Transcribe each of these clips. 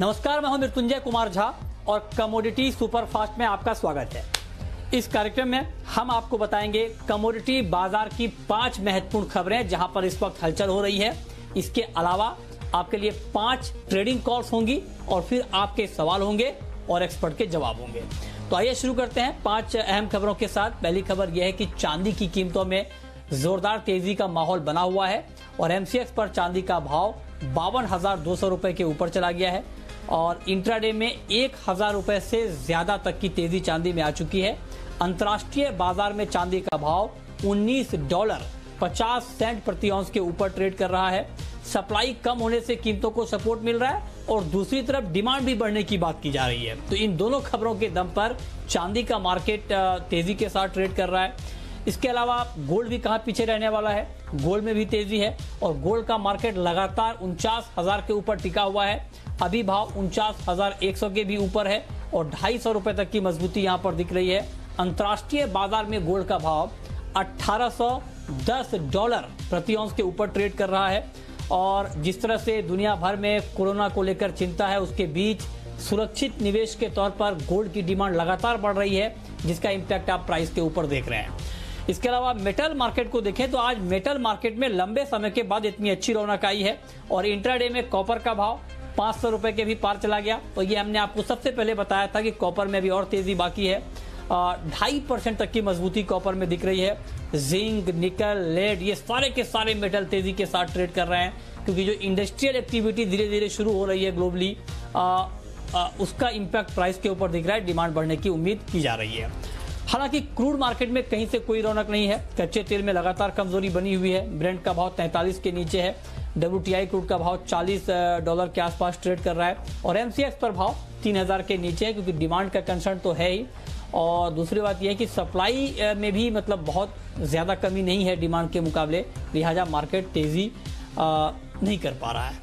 नमस्कार, मैं हूं मृत्युंजय कुमार झा और कमोडिटी सुपरफास्ट में आपका स्वागत है। इस कार्यक्रम में हम आपको बताएंगे कमोडिटी बाजार की 5 महत्वपूर्ण खबरें जहां पर इस वक्त हलचल हो रही है। इसके अलावा आपके लिए 5 ट्रेडिंग कॉल्स होंगी और फिर आपके सवाल होंगे और एक्सपर्ट के जवाब होंगे। तो आइए शुरू करते हैं 5 अहम खबरों के साथ। पहली खबर यह है कि चांदी की कीमतों में जोरदार तेजी का माहौल बना हुआ है और एमसीएक्स पर चांदी का भाव 52,200 रुपए के ऊपर चला गया है और इंट्राडे में 1,000 रुपए से ज्यादा तक की तेजी चांदी में आ चुकी है। अंतर्राष्ट्रीय बाजार में चांदी का भाव $19.50 प्रति औंस के ऊपर ट्रेड कर रहा है। सप्लाई कम होने से कीमतों को सपोर्ट मिल रहा है और दूसरी तरफ डिमांड भी बढ़ने की बात की जा रही है। तो इन दोनों खबरों के दम पर चांदी का मार्केट तेजी के साथ ट्रेड कर रहा है। इसके अलावा गोल्ड भी कहां पीछे रहने वाला है, गोल्ड में भी तेजी है और गोल्ड का मार्केट लगातार 49,000 के ऊपर टिका हुआ है। अभी भाव 49,100 के भी ऊपर है और 250 रुपए तक की मजबूती यहां पर दिख रही है। अंतर्राष्ट्रीय बाजार में गोल्ड का भाव $1,810 प्रति औंस के ऊपर ट्रेड कर रहा है और जिस तरह से दुनिया भर में कोरोना को लेकर चिंता है, उसके बीच सुरक्षित निवेश के तौर पर गोल्ड की डिमांड लगातार बढ़ रही है, जिसका इंपैक्ट आप प्राइस के ऊपर देख रहे हैं। इसके अलावा मेटल मार्केट को देखें तो आज मेटल मार्केट में लंबे समय के बाद इतनी अच्छी रौनक आई है और इंट्राडे में कॉपर का भाव 500 रुपए के भी पार चला गया। तो ये हमने आपको सबसे पहले बताया था कि कॉपर में भी और तेजी बाकी है। 2.5% तक की मजबूती कॉपर में दिख रही है। जिंक, निकल, लेड, ये सारे के सारे मेटल तेजी के साथ ट्रेड कर रहे हैं क्योंकि जो इंडस्ट्रियल एक्टिविटी धीरे धीरे शुरू हो रही है ग्लोबली, उसका इंपैक्ट प्राइस के ऊपर दिख रहा है। डिमांड बढ़ने की उम्मीद की जा रही है। हालांकि क्रूड मार्केट में कहीं से कोई रौनक नहीं है। कच्चे तेल में लगातार कमजोरी बनी हुई है। ब्रेंट का भाव 43 के नीचे है। WTI क्रूड का भाव $40 के आसपास ट्रेड कर रहा है और एमसीएक्स पर भाव 3,000 के नीचे है क्योंकि डिमांड का कंसर्न तो है ही और दूसरी बात यह है कि सप्लाई में भी मतलब बहुत ज्यादा कमी नहीं है डिमांड के मुकाबले, लिहाजा मार्केट तेजी नहीं कर पा रहा है।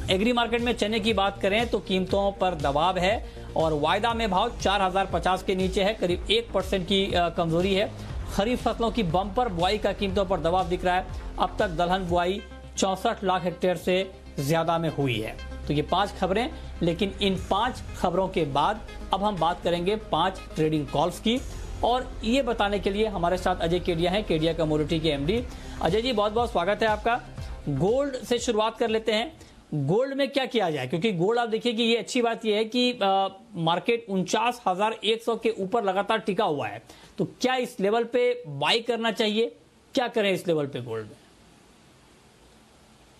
एग्री मार्केट में चने की बात करें तो कीमतों पर दबाव है और वायदा में भाव 4,050 के नीचे है, करीब 1% की कमजोरी है। खरीफ फसलों की बम्पर बुआई का कीमतों पर दबाव दिख रहा है। अब तक दलहन बुआई 64 लाख हेक्टेयर से ज्यादा में हुई है। तो ये 5 खबरें, लेकिन इन 5 खबरों के बाद अब हम बात करेंगे 5 ट्रेडिंग कॉल्स की और ये बताने के लिए हमारे साथ अजय केडिया हैं, केडिया कमोडिटी के एमडी। अजय जी, बहुत बहुत स्वागत है आपका। गोल्ड से शुरुआत कर लेते हैं। गोल्ड में क्या किया जाए, क्योंकि गोल्ड आप देखिए कि ये अच्छी बात ये है कि मार्केट 49,100 के ऊपर लगातार टिका हुआ है। तो क्या इस लेवल पे बाई करना चाहिए, क्या करें इस लेवल पे गोल्ड में?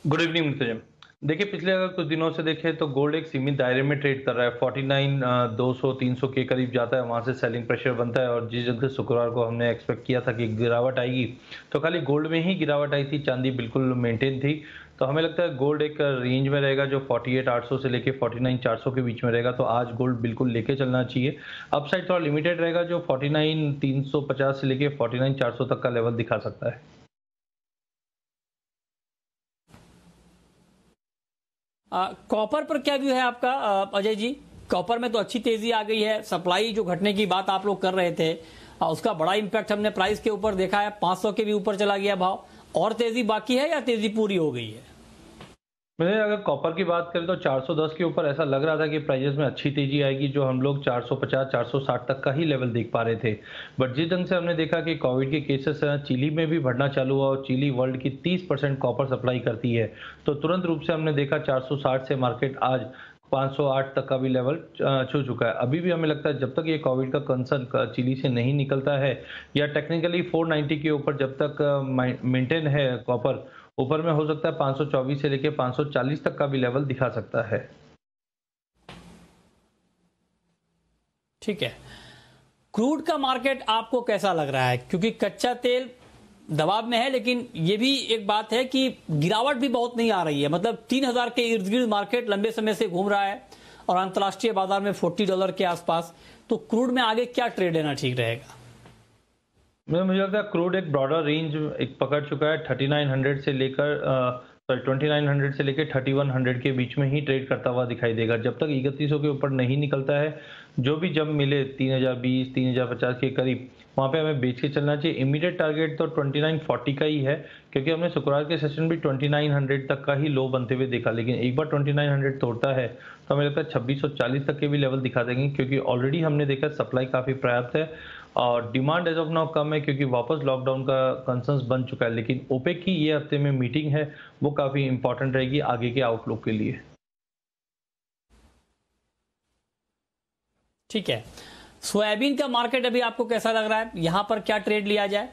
गुड इवनिंग मुझे। देखिए, पिछले अगर कुछ दिनों से देखें तो गोल्ड एक सीमित दायरे में ट्रेड कर रहा है। 49,200-300 के करीब जाता है, वहां से सेलिंग प्रेशर बनता है और जिस जगह शुक्रवार को हमने एक्सपेक्ट किया था कि गिरावट आएगी तो खाली गोल्ड में ही गिरावट आई थी, चांदी बिल्कुल मेंटेन थी। तो हमें लगता है गोल्ड एक रेंज में रहेगा जो 48,800 से लेके 49,400 के बीच में रहेगा। तो आज गोल्ड बिल्कुल लेके चलना चाहिए। अपसाइड थोड़ा लिमिटेड रहेगा जो 49,350 से लेके 49,400 तक का लेवल दिखा सकता है। कॉपर पर क्या व्यू है आपका अजय जी? कॉपर में तो अच्छी तेजी आ गई है। सप्लाई जो घटने की बात आप लोग कर रहे थे, उसका बड़ा इंपैक्ट हमने प्राइस के ऊपर देखा है। 500 के भी ऊपर चला गया भाव। और तेजी बाकी है या तेजी पूरी हो गई है? मैंने अगर कॉपर की बात करें तो 410 के ऊपर ऐसा लग रहा था कि प्राइजेस में अच्छी तेजी आएगी, जो हम लोग 450-460 तक का ही लेवल देख पा रहे थे। बट जिस ढंग से हमने देखा कि कोविड के केसेस चिली में भी बढ़ना चालू हुआ और चिली वर्ल्ड की 30% कॉपर सप्लाई करती है, तो तुरंत रूप से हमने देखा 460 से मार्केट आज 508 तक का भी लेवल छू चुका है। अभी भी हमें लगता है जब तक ये कोविड का कंसर्न चिली से नहीं निकलता है या टेक्निकली 490 के ऊपर जब तक मेंटेन है कॉपर, ऊपर में हो सकता है 524 से लेके 540 तक का भी लेवल दिखा सकता है। ठीक है। क्रूड का मार्केट आपको कैसा लग रहा है? क्योंकि कच्चा तेल दबाव में है, लेकिन ये भी एक बात है कि गिरावट भी बहुत नहीं आ रही है। मतलब 3,000 के इर्द गिर्द मार्केट लंबे समय से घूम रहा है और अंतर्राष्ट्रीय बाजार में $40 के आसपास। तो क्रूड में आगे क्या ट्रेड लेना ठीक रहेगा? मुझे लगता है क्रूड एक ब्रॉडर रेंज एक पकड़ चुका है। 3900 से लेकर 2900 से लेकर 3100 के बीच में ही ट्रेड करता हुआ दिखाई देगा। जब तक 3100 के ऊपर नहीं निकलता है जो भी जब मिले 3020 3050 के करीब, वहां पे हमें बेच के चलना चाहिए। इमीडिएट टारगेट तो 2940 का ही है, क्योंकि हमने शुक्रवार के सेशन भी 2900 तक का ही लो बनते हुए देखा, लेकिन एक बार 2900 तोड़ता है तो हमें लगता है 2640 तक के भी लेवल दिखा देंगे, क्योंकि ऑलरेडी हमने देखा सप्लाई काफी पर्याप्त है और डिमांड एज ऑफ नाउ कम है, क्योंकि वापस लॉकडाउन का कंसर्न्स बन चुका है। लेकिन ओपेक की ये हफ्ते में मीटिंग है, वो काफी इंपॉर्टेंट रहेगी आगे के आउटलुक के लिए। ठीक है, सोयाबीन का मार्केट अभी आपको कैसा लग रहा है, यहां पर क्या ट्रेड लिया जाए?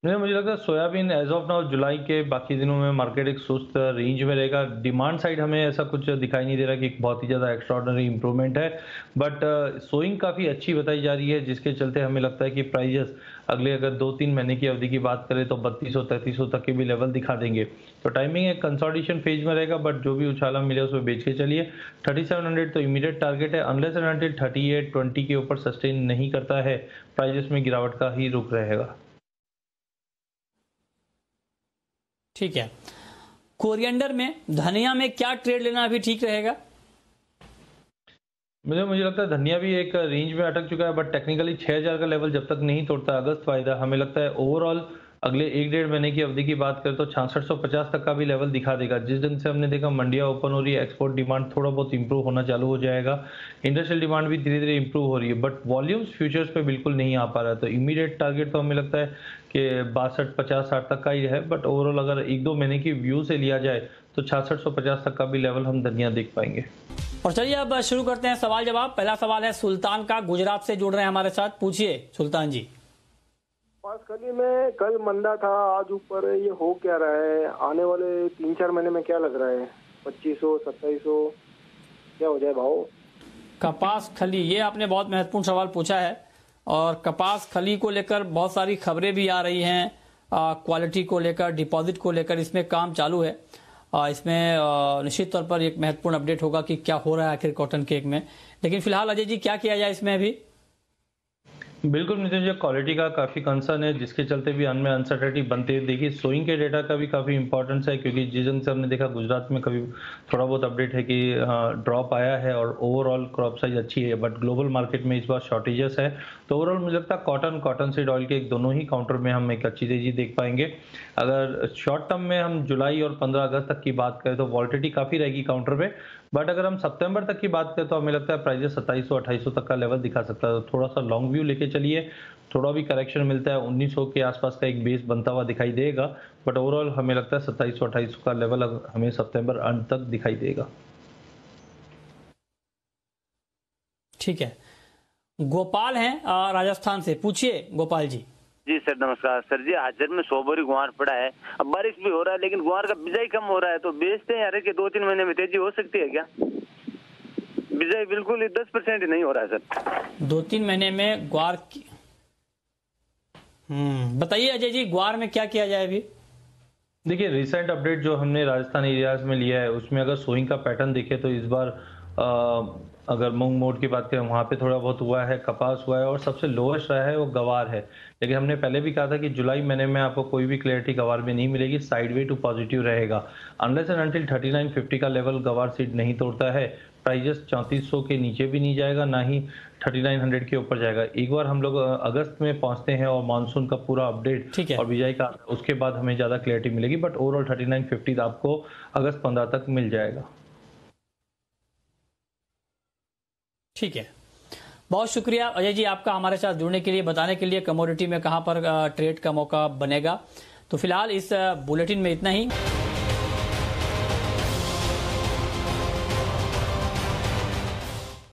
नहीं, मुझे लगता है सोयाबीन एज ऑफ नाउ जुलाई के बाकी दिनों में मार्केट एक सुस्त रेंज में रहेगा। डिमांड साइड हमें ऐसा कुछ दिखाई नहीं दे रहा कि बहुत ही ज़्यादा एक्स्ट्राऑर्डिनरी इंप्रूवमेंट है, बट सोइंग काफ़ी अच्छी बताई जा रही है, जिसके चलते हमें लगता है कि प्राइजेस अगले अगर 2-3 महीने की अवधि की बात करें तो 3200-3300 तक के भी लेवल दिखा देंगे। तो टाइमिंग एक कंसोलिडेशन फेज में रहेगा, बट जो भी उछाला मिले उसमें बेच के चलिए। 3700 तो इमीडिएट टारगेट है, अनलेस एंड अनटिल 3820 के ऊपर सस्टेन नहीं करता है, प्राइजेस में गिरावट का ही रुख रहेगा। ठीक है, कोरिएंडर में, धनिया में क्या ट्रेड लेना अभी ठीक रहेगा? मुझे लगता है धनिया भी एक रेंज में अटक चुका है, बट टेक्निकली 6000 का लेवल जब तक नहीं तोड़ता अगस्त फायदा, हमें लगता है ओवरऑल अगले 1-1.5 महीने की अवधि की बात करें तो 6650 तक का भी लेवल दिखा देगा। जिस ढंग से हमने देखा मंडियां ओपन हो रही है, एक्सपोर्ट डिमांड थोड़ा बहुत इंप्रूव होना चालू हो जाएगा, इंडस्ट्रियल डिमांड भी धीरे धीरे इंप्रूव हो रही है, बट वॉल्यूम्स फ्यूचर्स पे बिल्कुल नहीं आ पा रहा है। तो इमीडिएट टारगेट तो हमें लगता है कि 62, 50, 60 तक का ही है, बट ओवरऑल अगर 1-2 महीने की व्यू से लिया जाए तो 6650 तक का भी लेवल हम धनिया देख पाएंगे। और चलिए अब शुरू करते हैं सवाल जवाब। पहला सवाल है सुल्तान का, गुजरात से जुड़ रहे हैं हमारे साथ, पूछिए सुल्तान जी। कपास में कल मंदा था, आज ऊपर, ये हो क्या रहा है? आने वाले 3-4 महीने में क्या लग रहा है? 2500, 2700 क्या हो जाए भाव? कपास खली, ये आपने बहुत महत्वपूर्ण सवाल पूछा है, और कपास खली को लेकर बहुत सारी खबरें भी आ रही हैं, क्वालिटी को लेकर, डिपॉजिट को लेकर इसमें काम चालू है। इसमें निश्चित तौर पर एक महत्वपूर्ण अपडेट होगा कि क्या हो रहा है आखिर कॉटन केक में। लेकिन फिलहाल अजय जी क्या किया जाए इसमें अभी? बिल्कुल नितिन जी, क्वालिटी का काफ़ी कंसर्न है, जिसके चलते भी अनमें अनसर्टेनिटी बनती है। देखिए सोइंग के डेटा का भी काफ़ी इंपॉर्टेंस है, क्योंकि जिस ढंग से हमने देखा गुजरात में कभी थोड़ा बहुत अपडेट है कि ड्रॉप आया है और ओवरऑल क्रॉप साइज अच्छी है, बट ग्लोबल मार्केट में इस बार शॉर्टेजेस है। तो ओवरऑल मुझे लगता है कॉटन सीड ऑयल के दोनों ही काउंटर में हम एक अच्छी तेजी देख पाएंगे। अगर शॉर्ट टर्म में हम जुलाई और 15 अगस्त तक की बात करें तो वॉल्टिलिटी काफ़ी रहेगी काउंटर पे, बट अगर हम सितंबर तक की बात करें तो हमें लगता है प्राइजेस 2700-2800 तक का लेवल दिखा सकता है। तो थोड़ा सा लॉन्ग व्यू लेके चलिए, थोड़ा भी करेक्शन मिलता है 1900 के आसपास का एक बेस बनता हुआ दिखाई देगा, बट ओवरऑल हमें लगता है 2700-2800 का लेवल हमें सितंबर अंत तक दिखाई देगा। ठीक है, गोपाल हैं राजस्थान से, पूछिए गोपाल जी। जी सर नमस्कार। सर जी हाजिर में 100 बोरी गुआर पड़ा है, अब बारिश भी हो रहा है लेकिन गुआर का बिजाई कम हो रहा है, तो बेचते हैं यार कि 2-3 महीने में तेजी हो सकती है क्या? बिजाई बिल्कुल ही 10% ही नहीं हो रहा है सर। 2-3 महीने में ग्वार की, बताइए अजय जी, ग्वार में क्या किया जाए अभी? देखिए रिसेंट अपडेट जो हमने राजस्थान एरियाज में लिया है उसमें अगर सोइंग का पैटर्न देखें तो इस बार अगर मूंग मोड की बात करें वहाँ पे थोड़ा बहुत हुआ है, कपास हुआ है, और सबसे लोएस्ट रहा है वो गवार है। लेकिन हमने पहले भी कहा था कि जुलाई महीने में आपको कोई भी क्लैरिटी गवार में नहीं मिलेगी, साइडवे टू पॉजिटिव रहेगा। अनलेस एंड अनटिल 3950 का लेवल गवार सीड नहीं तोड़ता है, प्राइजेस 3400 के नीचे भी नहीं जाएगा, ना ही 3900 के ऊपर जाएगा। एक बार हम लोग अगस्त में पहुंचते हैं और मानसून का पूरा अपडेट और बिजाई का, उसके बाद हमें ज्यादा क्लैरिटी मिलेगी, बट ओवरऑल 3950 आपको अगस्त 15 तक मिल जाएगा। ठीक है, बहुत शुक्रिया अजय जी आपका हमारे साथ जुड़ने के लिए, बताने के लिए कमोडिटी में कहां पर ट्रेड का मौका बनेगा। तो फिलहाल इस बुलेटिन में इतना ही।